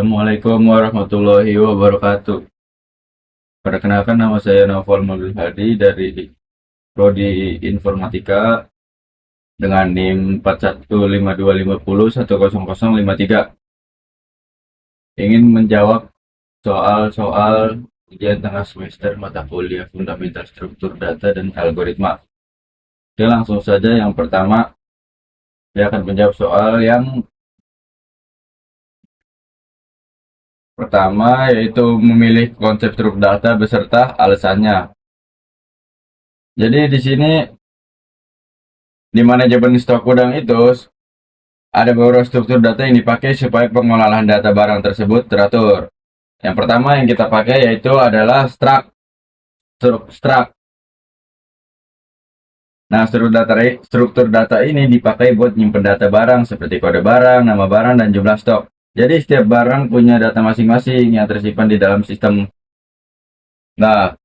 Assalamualaikum warahmatullahi wabarakatuh. Perkenalkan, nama saya Novel Maulid Hadi dari Prodi Informatika dengan NIM 415250100053. Ingin menjawab soal-soal ujian tengah semester mata kuliah Fundamental Struktur Data dan Algoritma. Oke, langsung saja. Yang pertama, saya akan menjawab soal yang pertama, yaitu memilih konsep struktur data beserta alasannya. Jadi di sini di manajemen stok gudang itu ada beberapa struktur data yang dipakai supaya pengolahan data barang tersebut teratur. Yang pertama yang kita pakai yaitu adalah struct. Nah, struktur data ini dipakai buat nyimpen data barang seperti kode barang, nama barang, dan jumlah stok. Jadi setiap barang punya data masing-masing yang tersimpan di dalam sistem. Nah,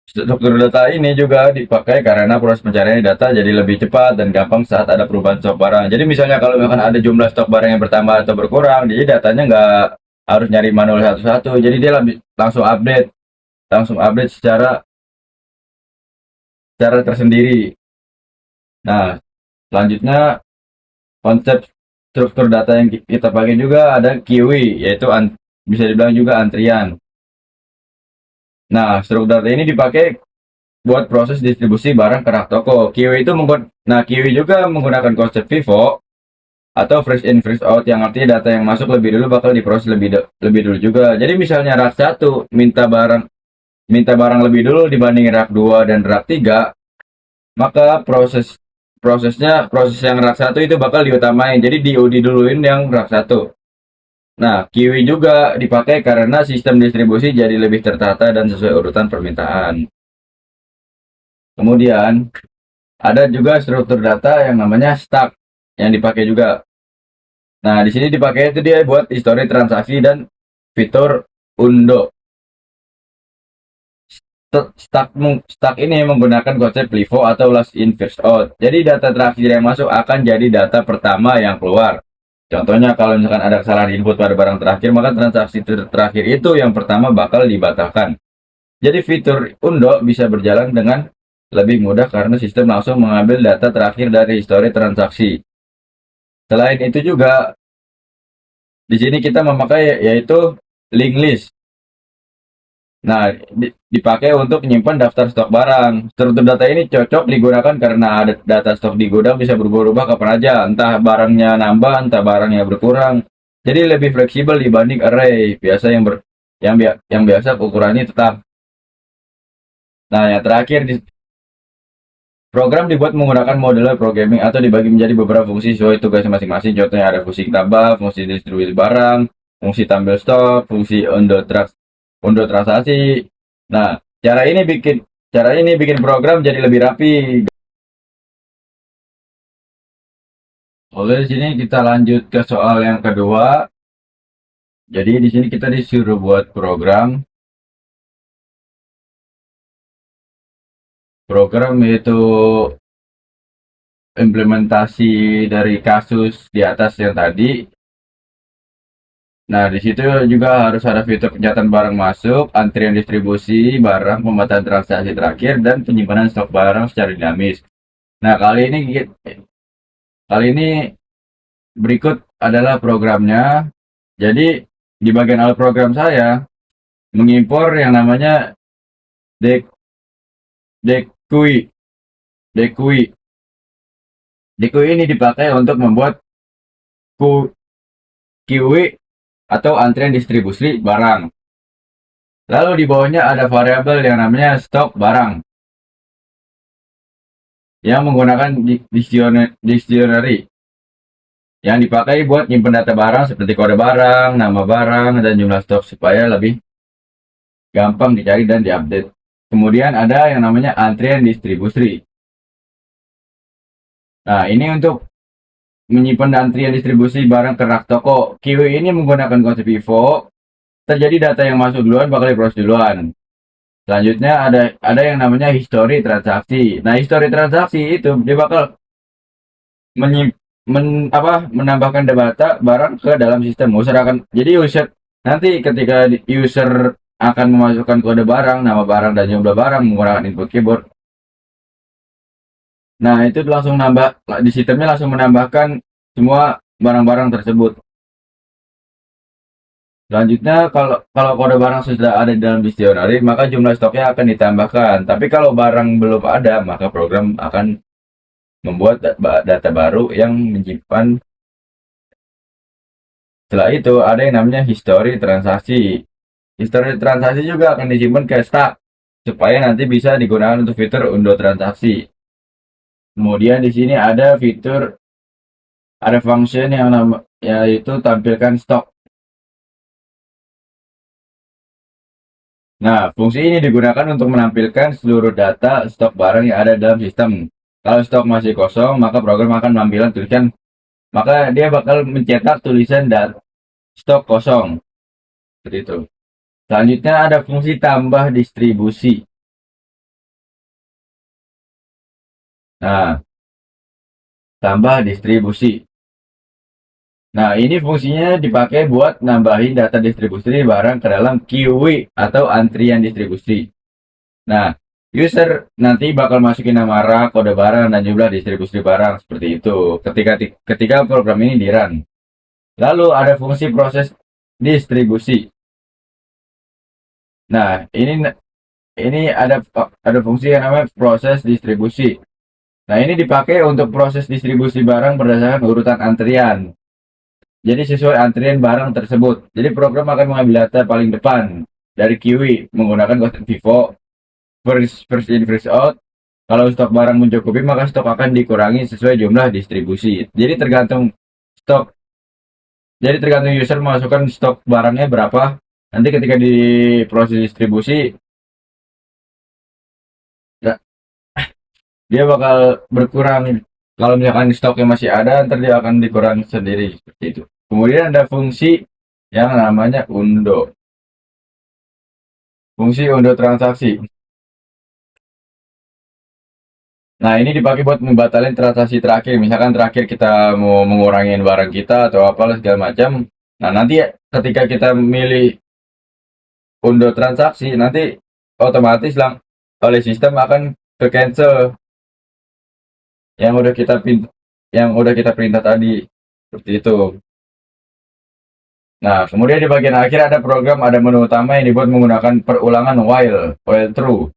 struktur data ini juga dipakai karena proses pencarian data jadi lebih cepat dan gampang saat ada perubahan stok barang. Jadi misalnya kalau misalkan ada jumlah stok barang yang bertambah atau berkurang, jadi datanya nggak harus nyari manual satu-satu. Jadi dia langsung update secara tersendiri. Nah, selanjutnya konsep struktur data yang kita pakai juga ada QE, yaitu bisa dibilang juga antrian. Nah, struktur data ini dipakai buat proses distribusi barang ke rak toko. QE juga menggunakan konsep FIFO atau fresh in fresh out, yang artinya data yang masuk lebih dulu bakal diproses lebih dulu juga. Jadi misalnya rak 1 minta barang lebih dulu dibanding rak 2 dan rak 3, maka proses yang rak 1 itu bakal diutamain. Jadi diduluin yang rak 1. Nah, QE juga dipakai karena sistem distribusi jadi lebih tertata dan sesuai urutan permintaan. Kemudian ada juga struktur data yang namanya stack yang dipakai juga. Nah, di sini dipakai itu dia buat histori transaksi dan fitur undo. Stack ini menggunakan konsep LIFO atau last in first out. Jadi data terakhir yang masuk akan jadi data pertama yang keluar. Contohnya kalau misalkan ada kesalahan input pada barang terakhir, maka transaksi terakhir itu yang pertama bakal dibatalkan. Jadi fitur undo bisa berjalan dengan lebih mudah karena sistem langsung mengambil data terakhir dari histori transaksi. Selain itu juga, di sini kita memakai yaitu linked list. Nah, dipakai untuk menyimpan daftar stok barang. Struktur data ini cocok digunakan karena ada data stok di gudang bisa berubah-ubah kapan aja, entah barangnya nambah, entah barangnya berkurang. Jadi lebih fleksibel dibanding array yang biasa ukurannya tetap. Nah, yang terakhir, program dibuat menggunakan modular programming atau dibagi menjadi beberapa fungsi sesuai tugas masing-masing. Contohnya ada fungsi tambah, fungsi distribusi barang, fungsi tampil stok, fungsi undo transaksi. Nah, cara ini bikin program jadi lebih rapi. Oke, di sini kita lanjut ke soal yang kedua. Jadi di sini kita disuruh buat program yaitu implementasi dari kasus di atas yang tadi. Nah, di situ juga harus ada fitur pencatatan barang masuk, antrian distribusi barang, pembatasan transaksi terakhir, dan penyimpanan stok barang secara dinamis. Nah, kali ini berikut adalah programnya. Jadi di bagian awal program saya mengimpor yang namanya Dekui. Dekui. Dekui ini dipakai untuk membuat QE atau antrian distribusi barang. Lalu di bawahnya ada variabel yang namanya stok barang yang menggunakan dictionary yang dipakai buat nyimpen data barang seperti kode barang, nama barang, dan jumlah stok supaya lebih gampang dicari dan diupdate. Kemudian ada yang namanya antrian distribusi. Nah, ini untuk menyimpan antrian distribusi barang ke rak toko. QE ini menggunakan konsep FIFO. Terjadi data yang masuk duluan bakal diproses duluan. Selanjutnya ada yang namanya histori transaksi. Nah, histori transaksi itu dia bakal menambahkan data barang ke dalam sistem. Jadi Nanti ketika user akan memasukkan kode barang, nama barang, dan jumlah barang menggunakan input keyboard. Nah, itu langsung nambah, di sistemnya langsung menambahkan semua barang-barang tersebut. Selanjutnya, kalau kode barang sudah ada di dalam dictionary, maka jumlah stoknya akan ditambahkan. Tapi kalau barang belum ada, maka program akan membuat data baru yang menyimpan. Setelah itu, ada yang namanya history transaksi. History transaksi juga akan disimpan ke stack, supaya nanti bisa digunakan untuk fitur undo transaksi. Kemudian di sini ada function yang yaitu tampilkan stok. Nah, fungsi ini digunakan untuk menampilkan seluruh data stok barang yang ada dalam sistem. Kalau stok masih kosong, maka program akan menampilkan tulisan, maka dia bakal mencetak tulisan stok kosong. Seperti itu. Selanjutnya ada fungsi tambah distribusi. Nah, tambah distribusi. Nah, ini fungsinya dipakai buat nambahin data distribusi barang ke dalam queue atau antrian distribusi. Nah, user nanti bakal masukin nama rak, kode barang, dan jumlah distribusi barang seperti itu ketika program ini di run. Lalu ada fungsi proses distribusi. Nah, ini ada fungsi yang namanya proses distribusi. Nah, ini dipakai untuk proses distribusi barang berdasarkan urutan antrian. Jadi sesuai antrian barang tersebut. Jadi program akan mengambil data paling depan dari QE menggunakan konsep FIFO, first in first out. Kalau stok barang mencukupi, maka stok akan dikurangi sesuai jumlah distribusi. Jadi tergantung stok. Jadi tergantung user memasukkan stok barangnya berapa. Nanti ketika di proses distribusi, dia bakal berkurang. Kalau misalkan stoknya masih ada, nanti dia akan dikurangi sendiri seperti itu. Kemudian ada fungsi yang namanya undo. Fungsi undo transaksi. Nah, ini dipakai buat membatalkan transaksi terakhir. Misalkan terakhir kita mau mengurangi barang kita atau apalah segala macam. Nah, nanti ketika kita milih undo transaksi, nanti otomatis oleh sistem akan ke cancel yang udah kita perintah tadi. Seperti itu. Nah, kemudian di bagian akhir ada menu utama yang dibuat menggunakan perulangan while true.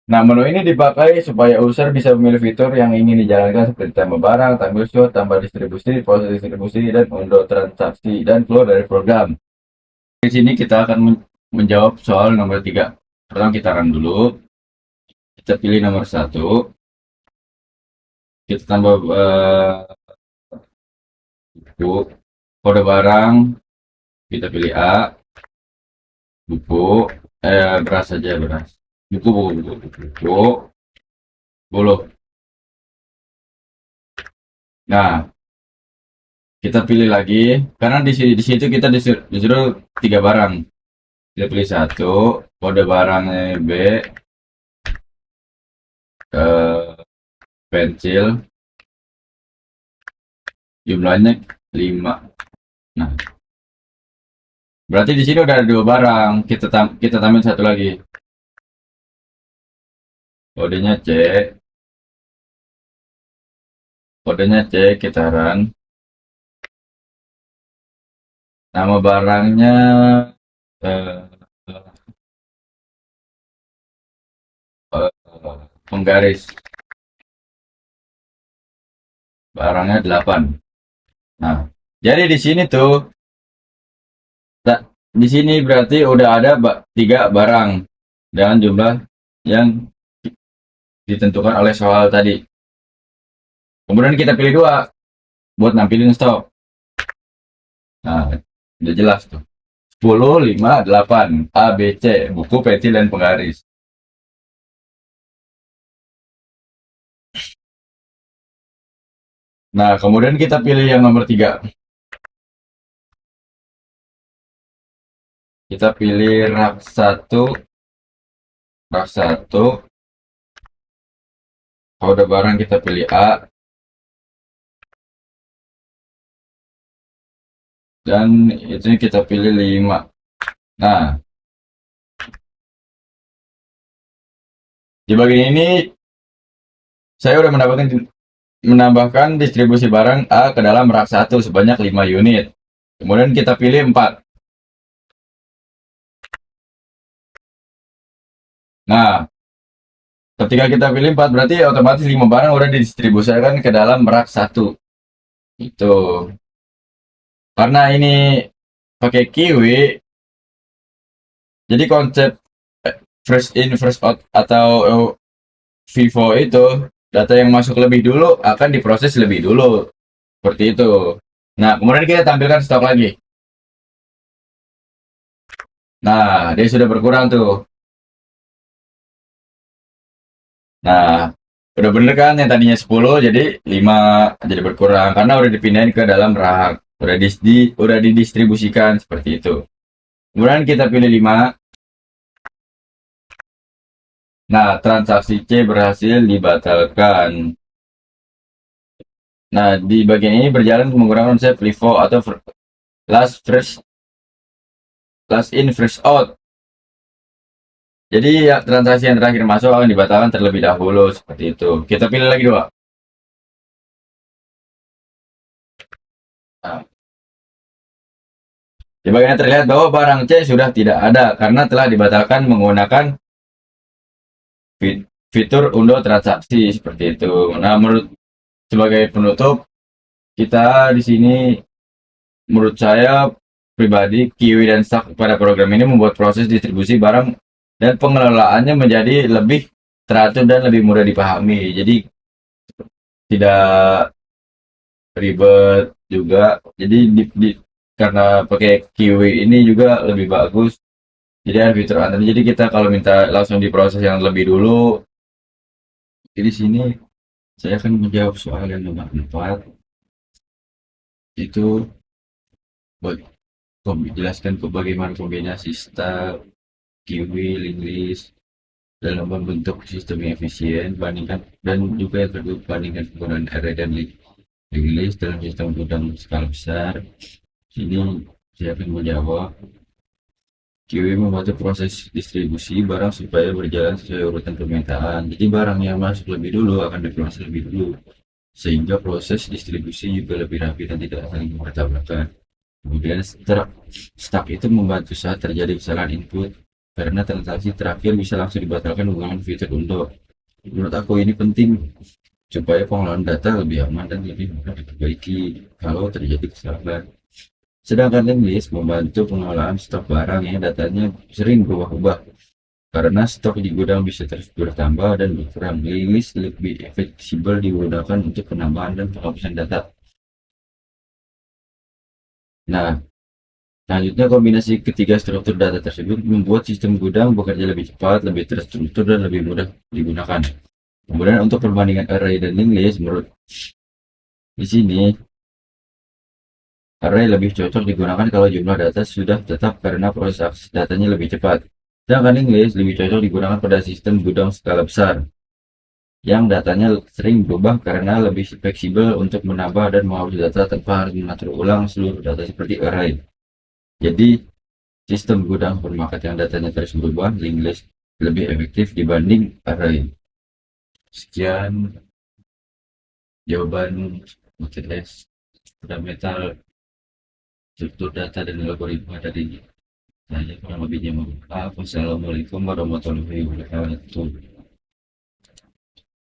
Nah, menu ini dipakai supaya user bisa memilih fitur yang ingin dijalankan seperti tambah barang, tambah shot, tambah distribusi, proses distribusi, dan undo transaksi, dan keluar dari program. Di sini kita akan menjawab soal nomor 3. Pertama kita run dulu. Kita pilih nomor 1. Kita tambah buku, kode barang, kita pilih A, buku, beras saja, beras. Buku, bulu. Nah, kita pilih lagi, karena di situ kita disuruh 3 barang. Kita pilih 1, kode barangnya B, pensil, jumlahnya 5. Nah, berarti di sini udah ada 2 barang. Kita tambahin 1 lagi. Kodenya C, kita run. Nama barangnya penggaris. Barangnya 8. Nah, jadi di sini tuh di sini berarti udah ada 3 barang dengan jumlah yang ditentukan oleh soal tadi. Kemudian kita pilih 2 buat nampilin stok. Nah, udah jelas tuh. 10, 5, 8, A, B, C, buku, pensil, dan penggaris. Nah, kemudian kita pilih yang nomor 3. Kita pilih rak 1. Kode barang kita pilih A. Dan itu kita pilih 5. Nah, di bagian ini saya udah menambahkan distribusi barang A ke dalam rak 1 sebanyak 5 unit. Kemudian kita pilih 4. Nah, ketika kita pilih 4 berarti otomatis 5 barang udah didistribusikan ke dalam rak 1. Itu. Karena ini pakai Kiwi, jadi konsep first in first out atau Vivo itu data yang masuk lebih dulu akan diproses lebih dulu. Seperti itu. Nah, kemudian kita tampilkan stok lagi. Nah, dia sudah berkurang tuh. Nah, udah bener kan yang tadinya 10 jadi 5 jadi berkurang karena udah dipindahin ke dalam rak. Udah didistribusikan seperti itu. Kemudian kita pilih 5. Nah, transaksi C berhasil dibatalkan. Nah, di bagian ini berjalan menggunakan konsep LIFO atau last in first out. Jadi ya, transaksi yang terakhir masuk akan dibatalkan terlebih dahulu seperti itu. Kita pilih lagi 2. Nah, di bagian terlihat bahwa barang C sudah tidak ada karena telah dibatalkan menggunakan fitur undo transaksi seperti itu. Nah, sebagai penutup, kita di sini menurut saya pribadi, Kiwi dan Stack pada program ini membuat proses distribusi barang dan pengelolaannya menjadi lebih teratur dan lebih mudah dipahami. Jadi tidak ribet juga. Jadi karena pakai Kiwi ini juga lebih bagus. Jadi ada fitur antar. Jadi kita kalau minta langsung diproses yang lebih dulu, di sini saya akan menjawab soal yang nomor 4. Itu jelaskan bagaimana kombinasi Stack, Kiwi, Linglist dalam membentuk sistem yang efisien, bandingkan dan juga yang kedua bandingkan penggunaan array dan Linglist dalam sistem gudang skala besar. Sini saya akan menjawab. Kiwi membantu proses distribusi barang supaya berjalan sesuai urutan permintaan. Jadi barang yang masuk lebih dulu akan diproses lebih dulu, sehingga proses distribusi juga lebih rapi dan tidak saling bertabrakan. Kemudian Stack itu membantu saat terjadi kesalahan input, karena transaksi terakhir bisa langsung dibatalkan menggunakan fitur undo. Menurut aku ini penting supaya pengelolaan data lebih aman dan lebih mudah diperbaiki kalau terjadi kesalahan. Sedangkan Linglist membantu pengelolaan stok barang yang datanya sering berubah-ubah. Karena stok di gudang bisa terus bertambah dan berkurang, Linglist lebih fleksibel digunakan untuk penambahan dan penghapusan data. Nah, selanjutnya kombinasi ketiga struktur data tersebut membuat sistem gudang bekerja lebih cepat, lebih terstruktur, dan lebih mudah digunakan. Kemudian untuk perbandingan array dan Linglist, menurut di sini array lebih cocok digunakan kalau jumlah data sudah tetap karena proses akses datanya lebih cepat. Sedangkan Linglist lebih cocok digunakan pada sistem gudang skala besar, yang datanya sering berubah karena lebih fleksibel untuk menambah dan menghapus data tanpa harus mengatur ulang seluruh data seperti array. Jadi, sistem gudang bermarket yang datanya terus berubah, Linglist lebih efektif dibanding array. Sekian jawaban UTS fundamental struktur data dan algoritma dari saya kurang lebihnya mohon maaf. Wassalamualaikum warahmatullahi wabarakatuh.